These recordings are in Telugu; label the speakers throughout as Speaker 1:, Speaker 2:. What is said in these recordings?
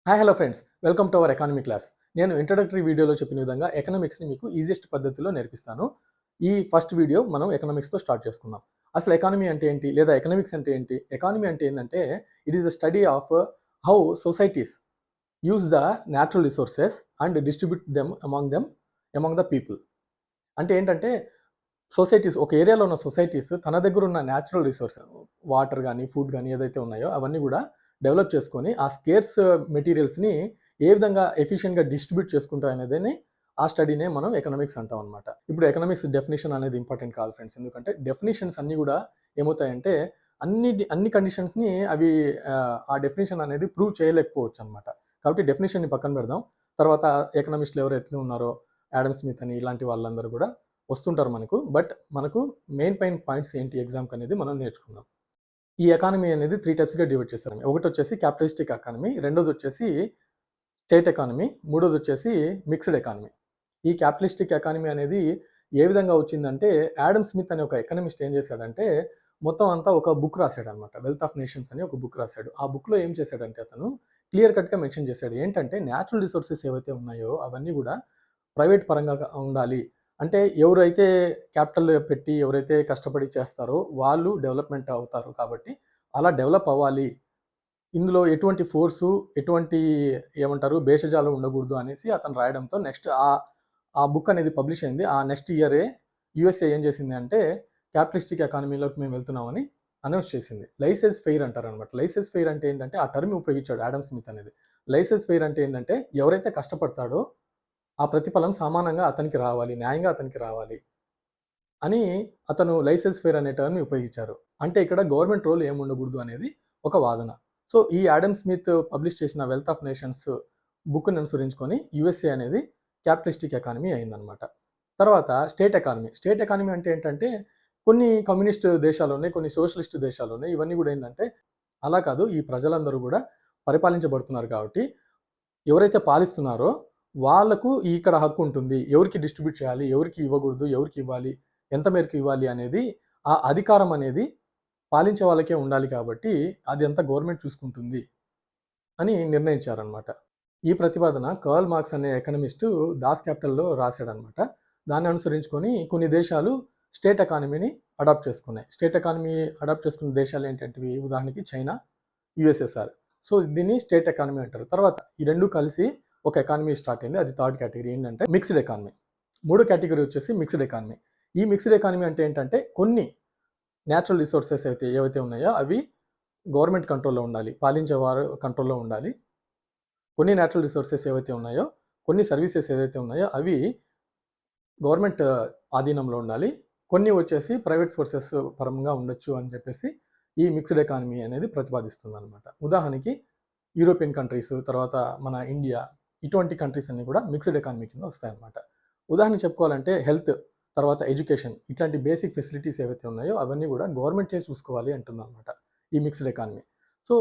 Speaker 1: Hi hello friends, welcome to our economy class. నేను ఇంట్రడక్టరీ వీడియోలో చెప్పిన విధంగా ఎకనామిక్స్ని మీకు ఈజియెస్ట్ పద్ధతిలో నేర్పిస్తాను. ఈ ఫస్ట్ వీడియో మనం ఎకనామిక్స్తో స్టార్ట్ చేసుకుందాం. అసలు ఎకానమీ అంటే ఏంటి, లేదా ఎకనామిక్స్ అంటే ఏంటి? ఎకానమీ అంటే ఏంటంటే it is the study of how societies use the natural resources and distribute among the people. అంటే ఏంటంటే సొసైటీస్, ఒక ఏరియాలో ఉన్న సొసైటీస్ తన దగ్గర ఉన్న న్యాచురల్ రిసోర్స్, వాటర్ కానీ ఫుడ్ కానీ ఏదైతే ఉన్నాయో అవన్నీ కూడా డెవలప్ చేసుకొని ఆ స్కేర్స్ మెటీరియల్స్ని ఏ విధంగా ఎఫిషియెంట్గా డిస్ట్రిబ్యూట్ చేసుకుంటాం అనేది ఆ స్టడీనే మనం ఎకనామిక్స్ అంటాం అనమాట. ఇప్పుడు ఎకనామిక్స్ డెఫినేషన్ అనేది ఇంపార్టెంట్ కాదు ఫ్రెండ్స్, ఎందుకంటే డెఫినేషన్స్ అన్నీ కూడా ఏమవుతాయంటే అన్ని కండిషన్స్ని అవి ఆ డెఫినేషన్ అనేది ప్రూవ్ చేయలేకపోవచ్చు అనమాట. కాబట్టి డెఫినేషన్ని పక్కన పెడదాం. తర్వాత ఎకనామిస్టులు ఎవరైతే ఉన్నారో యాడమ్ స్మిత్ అని ఇలాంటి వాళ్ళందరూ కూడా వస్తుంటారు మనకు. బట్ మనకు మెయిన్ పాయింట్స్ ఏంటి ఎగ్జామ్కి అనేది మనం నేర్చుకుందాం. ఈ ఎకానమీ అనేది 3 టైప్స్గా డివైడ్ చేశారు. ఒకటి వచ్చేసి క్యాపిటలిస్టిక్ ఎకానమీ, రెండోది వచ్చేసి స్టేట్ ఎకానమీ, మూడోది వచ్చేసి మిక్స్డ్ ఎకానమీ. ఈ క్యాపిటలిస్టిక్ ఎకానమీ అనేది ఏ విధంగా వచ్చిందంటే, యాడమ్ స్మిత్ అనే ఒక ఎకనమిస్ట్ ఏం చేశాడంటే మొత్తం అంతా ఒక బుక్ రాశాడనమాట. వెల్త్ ఆఫ్ నేషన్స్ అని ఒక బుక్ రాశాడు. ఆ బుక్లో ఏం చేశాడంటే అతను క్లియర్ కట్గా మెన్షన్ చేశాడు. ఏంటంటే న్యాచురల్ రిసోర్సెస్ ఏవైతే ఉన్నాయో అవన్నీ కూడా ప్రైవేట్ పరంగా ఉండాలి. అంటే ఎవరైతే క్యాపిటల్ పెట్టి ఎవరైతే కష్టపడి చేస్తారో వాళ్ళు డెవలప్మెంట్ అవుతారు. కాబట్టి అలా డెవలప్ అవ్వాలి, ఇందులో ఎటువంటి ఫోర్సు, ఎటువంటి ఏమంటారు భేషజాలు ఉండకూడదు అనేసి అతను రాయడంతో నెక్స్ట్ ఆ బుక్ అనేది పబ్లిష్ అయింది. ఆ నెక్స్ట్ ఇయరే యుఎస్ఏ ఏం చేసింది అంటే క్యాపిటలిస్టిక్ ఎకానమీలోకి మేము వెళ్తున్నామని అనౌన్స్ చేసింది. లైసెన్స్ ఫెయిర్ అంటారు అనమాట. లైసెన్స్ ఫెయిర్ అంటే ఏంటంటే ఆ టర్మ్ ఉపయోగించాడు యాడమ్ స్మిత్ అనేది. లైసెన్స్ ఫెయిర్ అంటే ఏంటంటే ఎవరైతే కష్టపడతాడో ఆ ప్రతిఫలం సమానంగా అతనికి రావాలి, న్యాయంగా అతనికి రావాలి అని అతను లైసెన్స్ ఫెయిర్ అనే టర్మ్ని ఉపయోగించారు. అంటే ఇక్కడ గవర్నమెంట్ రోల్ ఏముండకూడదు అనేది ఒక వాదన. సో ఈ యాడమ్ స్మిత్ పబ్లిష్ చేసిన వెల్త్ ఆఫ్ నేషన్స్ బుక్ని అనుసరించుకొని యుఎస్ఏ అనేది క్యాపిటలిస్టిక్ ఎకానమీ అయిందనమాట. తర్వాత స్టేట్ ఎకానమీ. స్టేట్ ఎకానమీ అంటే ఏంటంటే కొన్ని కమ్యూనిస్ట్ దేశాలు ఉన్నాయి, కొన్ని సోషలిస్ట్ దేశాలు ఉన్నాయి. ఇవన్నీ కూడా ఏంటంటే అలా కాదు, ఈ ప్రజలందరూ కూడా పరిపాలించబడుతున్నారు కాబట్టి ఎవరైతే పాలిస్తున్నారో వాళ్ళకు ఇక్కడ హక్కు ఉంటుంది. ఎవరికి డిస్ట్రిబ్యూట్ చేయాలి, ఎవరికి ఇవ్వకూడదు, ఎవరికి ఇవ్వాలి, ఎంత మేరకు ఇవ్వాలి అనేది ఆ అధికారం అనేది పాలించే వాళ్ళకే ఉండాలి. కాబట్టి అది అంతా గవర్నమెంట్ చూసుకుంటుంది అని నిర్ణయించారనమాట. ఈ ప్రతిపాదన కార్ల్ మార్క్స్ అనే ఎకనమిస్టు దాస్ క్యాపిటల్లో రాశాడనమాట. దాన్ని అనుసరించుకొని కొన్ని దేశాలు స్టేట్ ఎకానమీని అడాప్ట్ చేసుకున్నాయి. స్టేట్ ఎకానమీ అడాప్ట్ చేసుకున్న దేశాలు ఏంటంటే ఉదాహరణకి చైనా, యుఎస్ఎస్ఆర్. సో దీన్ని స్టేట్ ఎకానమీ అంటారు. తర్వాత ఈ రెండు కలిసి ఒక ఎకానమీ స్టార్ట్ అయింది. అది థర్డ్ కేటగిరీ ఏంటంటే మిక్స్డ్ ఎకానమీ. మూడో కేటగిరీ వచ్చేసి మిక్స్డ్ ఎకానమీ. ఈ మిక్స్డ్ ఎకానమీ అంటే ఏంటంటే కొన్ని న్యాచురల్ రిసోర్సెస్ ఏవైతే ఉన్నాయో అవి గవర్నమెంట్ కంట్రోల్లో ఉండాలి, పాలించేవారు కంట్రోల్లో ఉండాలి. కొన్ని న్యాచురల్ రిసోర్సెస్ ఏవైతే ఉన్నాయో, కొన్ని సర్వీసెస్ ఏదైతే ఉన్నాయో అవి గవర్నమెంట్ ఆధీనంలో ఉండాలి. కొన్ని వచ్చేసి ప్రైవేట్ ఫోర్సెస్ పరంగా ఉండొచ్చు అని చెప్పేసి ఈ మిక్స్డ్ ఎకానమీ అనేది ప్రతిపాదిస్తుంది అనమాట. ఉదాహరణకి యూరోపియన్ కంట్రీస్, తర్వాత మన ఇండియా, ఇటువంటి కంట్రీస్ అన్నీ కూడా మిక్స్డ్ ఎకానమీ కింద వస్తాయన్నమాట. ఉదాహరణ చెప్పుకోవాలంటే హెల్త్, తర్వాత ఎడ్యుకేషన్, ఇట్లాంటి బేసిక్ ఫెసిలిటీస్ ఏవైతే ఉన్నాయో అవన్నీ కూడా గవర్నమెంటే చూసుకోవాలి అంటుందన్నమాట ఈ మిక్స్డ్ ఎకానమీ. సో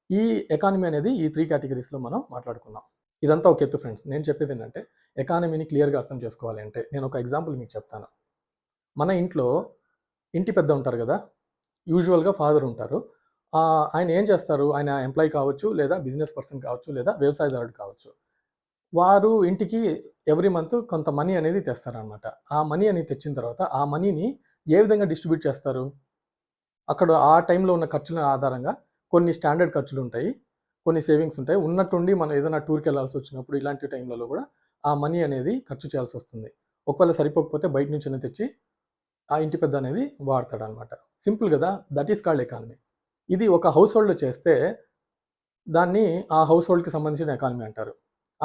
Speaker 1: ఈ ఎకానమీ అనేది ఈ 3 కేటగిరీస్లో మనం మాట్లాడుకున్నాం. ఇదంతా ఒక ఎత్తు ఫ్రెండ్స్. నేను చెప్పేది ఏంటంటే ఎకానమీని క్లియర్గా అర్థం చేసుకోవాలి అంటే నేను ఒక ఎగ్జాంపుల్ మీకు చెప్తాను. మన ఇంట్లో ఇంటి పెద్ద ఉంటారు కదా, యూజువల్గా ఫాదర్ ఉంటారు. ఆయన ఏం చేస్తారు, ఆయన ఎంప్లాయీ కావచ్చు, లేదా బిజినెస్ పర్సన్ కావచ్చు, లేదా వ్యవసాయదారుడు కావచ్చు. వారు ఇంటికి ఎవ్రీ మంత్ కొంత మనీ అనేది తెస్తారనమాట. ఆ మనీ అనేది తెచ్చిన తర్వాత ఆ మనీని ఏ విధంగా డిస్ట్రిబ్యూట్ చేస్తారు? అక్కడ ఆ టైంలో ఉన్న ఖర్చుల ఆధారంగా కొన్ని స్టాండర్డ్ ఖర్చులు ఉంటాయి, కొన్ని సేవింగ్స్ ఉంటాయి. ఉన్నట్టుండి మనం ఏదైనా టూర్కి వెళ్ళాల్సి వచ్చినప్పుడు ఇలాంటి టైంలలో కూడా ఆ మనీ అనేది ఖర్చు చేయాల్సి వస్తుంది. ఒకవేళ సరిపోకపోతే బయట నుంచి తెచ్చి ఆ ఇంటి పెద్ద అనేది వాడతాడనమాట. సింపుల్ కదా, దట్ ఈస్ కాల్డ్ ఎకానమీ. ఇది ఒక హౌస్ హోల్డ్లో చేస్తే దాన్ని ఆ హౌస్ హోల్డ్కి సంబంధించిన ఎకానమీ అంటారు.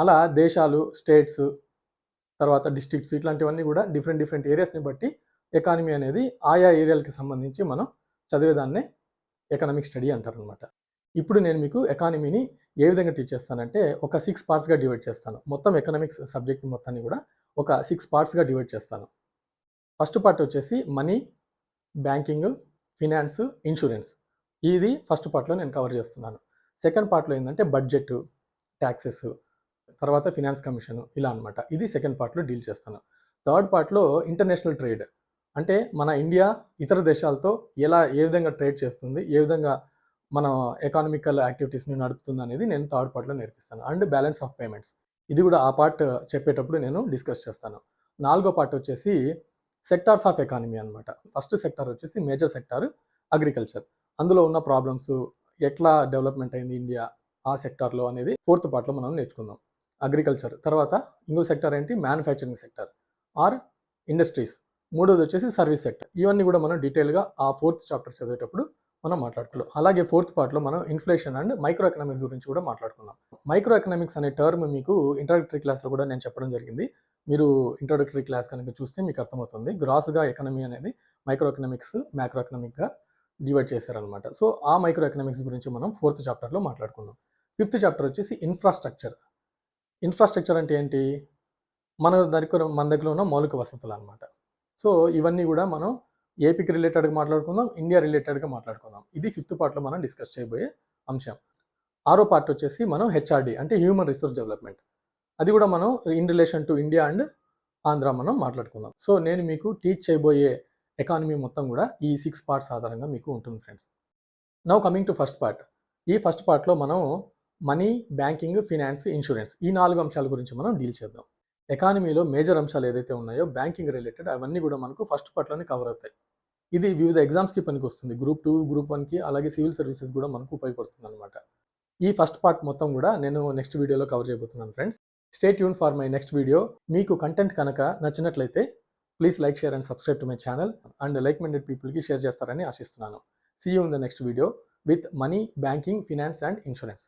Speaker 1: అలా దేశాలు, స్టేట్స్, తర్వాత డిస్ట్రిక్ట్స్ ఇట్లాంటివన్నీ కూడా డిఫరెంట్ ఏరియాస్ని బట్టి ఎకానమీ అనేది ఆయా ఏరియాలకి సంబంధించి మనం చదివేదాన్నే ఎకనామిక్ స్టడీ అంటారనమాట. ఇప్పుడు నేను మీకు ఎకానమీని ఏ విధంగా టీచ్ చేస్తానంటే ఒక 6 పార్ట్స్గా డివైడ్ చేస్తాను. మొత్తం ఎకనామిక్స్ సబ్జెక్ట్ మొత్తాన్ని కూడా ఒక 6 పార్ట్స్గా డివైడ్ చేస్తాను. ఫస్ట్ పార్ట్ వచ్చేసి మనీ, బ్యాంకింగ్, ఫినాన్స్, ఇన్సూరెన్స్. ఇది ఫస్ట్ పార్ట్లో నేను కవర్ చేస్తున్నాను. సెకండ్ పార్ట్లో ఏంటంటే బడ్జెట్, ట్యాక్సెస్, తర్వాత ఫినాన్స్ కమిషన్, ఇలా అనమాట. ఇది సెకండ్ పార్ట్లో డీల్ చేస్తాను. థర్డ్ పార్ట్లో ఇంటర్నేషనల్ ట్రేడ్, అంటే మన ఇండియా ఇతర దేశాలతో ఏ విధంగా ట్రేడ్ చేస్తుంది, ఏ విధంగా మన ఎకానమికల్ యాక్టివిటీస్‌ని నడుపుతుందనేది నేను థర్డ్ పార్ట్‌లో నేర్పిస్తాను. And balance of payments. ఇది కూడా ఆ పార్ట్ చెప్పేటప్పుడు నేను డిస్కస్ చేస్తాను. నాలుగో పార్ట్ వచ్చేసి సెక్టార్స్ ఆఫ్ ఎకానమీ అన్నమాట. ఫస్ట్ సెక్టార్ వచ్చేసి మేజర్ సెక్టార్ అగ్రికల్చర్. అందులో ఉన్న ప్రాబ్లమ్స్, ఎట్లా డెవలప్‌మెంట్ అయింది ఇండియా ఆ సెక్టార్‌లో అనేది ఫోర్త్ పార్ట్‌లో మనం నేర్చుకుందాం. అగ్రికల్చర్ తర్వాత ఇంకో సెక్టార్ ఏంటి మ్యానుఫ్యాక్చరింగ్ సెక్టార్ ఆర్ ఇండస్ట్రీస్. మూడోది వచ్చేసి సర్వీస్ సెక్టర్. ఇవన్నీ కూడా మనం డీటెయిల్‌గా ఆ ఫోర్త్ చాప్టర్ చదివేటప్పుడు మనం మాట్లాడుకోవాలి. అలాగే ఫోర్త్ పార్ట్‌లో మనం ఇన్ఫ్లేషన్ అండ్ మైక్రో ఎకనామిక్స్ గురించి కూడా మాట్లాడుకుందాం. మైక్రో ఎకనామిక్స్ అనే టర్మ్ మీకు ఇంట్రోడక్టరీ క్లాస్‌లో కూడా నేను చెప్పడం జరిగింది. మీరు ఇంట్రోడక్టరీ క్లాస్ కనుక చూస్తే మీకు అర్థమవుతుంది. గ్రాస్‌గా ఎకనమీ అనేది మైక్రో ఎకనామిక్స్, మాక్రో ఎకనామిక్‌గా డివైడ్ చేశారనమాట. సో, ఆ మైక్రో ఎకనామిక్స్ గురించి మనం ఫోర్త్ చాప్టర్‌లో మాట్లాడుకుందాం. ఫిఫ్త్ చాప్టర్ వచ్చేసి ఇన్ఫ్రాస్ట్రక్చర్. ఇన్ఫ్రాస్ట్రక్చర్ అంటే ఏంటి? మన దగ్గర ఉన్న మౌలిక వసతులనమాట. సో, ఇవన్నీ గూడా మనం ఏపీకి రిలేటెడ్‌గా మాట్లాడుకుందాం, ఇండియా రిలేటెడ్‌గా మాట్లాడుకుందాం. ఇది ఫిఫ్త్ పార్ట్‌లో మనం డిస్కస్ చేయబోయే అంశం. ఆరో పార్ట్ వచ్చేసి మనం హెచ్ఆర్‌డి అంటే హ్యూమన్ రిసోర్స్ డెవలప్‌మెంట్. అది గూడా మనం in relation to India and Andhra మనం మాట్లాడుకుందాం. సో, నేను మీకు టీచ్ చేయబోయే ఎకానమీ మొత్తం గూడా ఈ 6 పార్ట్స్ ఆధారంగా మీకు ఉంటుంది friends. Now coming to first part. ఈ ఫస్ట్ పార్ట్‌లో మనం మనీ, బ్యాంకింగ్, ఫినాన్స్, ఇన్స్యూరెన్స్ ఈ 4 అంశాల గురించి మనం డీల్ చేద్దాం. ఎకానమీలో మేజర్ అంశాలు ఏదైతే ఉన్నాయో బ్యాంకింగ్ రిలేటెడ్ అవన్నీ కూడా మనకు ఫస్ట్ పార్ట్‌లోనే కవర్ అవుతాయి. ఇది వివిధ ఎగ్జామ్స్‌కి పనికొస్తుంది. గ్రూప్ 2, గ్రూప్ 1కి అలాగే సివిల్ సర్వీసెస్ కూడా మనకు ఉపయోగపడుతుందన్నమాట. ఈ ఫస్ట్ పార్ట్ మొత్తం కూడా నేను నెక్స్ట్ వీడియోలో కవర్ చేయబోతున్నాను friends. Stay tuned for my next video. మీకు కంటెంట్ కనుక నచ్చినట్లయితే please like, share and subscribe to my channel and like minded పీపుల్‌కి షేర్ చేస్తారని ఆశిస్తున్నాను. See you in the next video with money, banking, finance and insurance.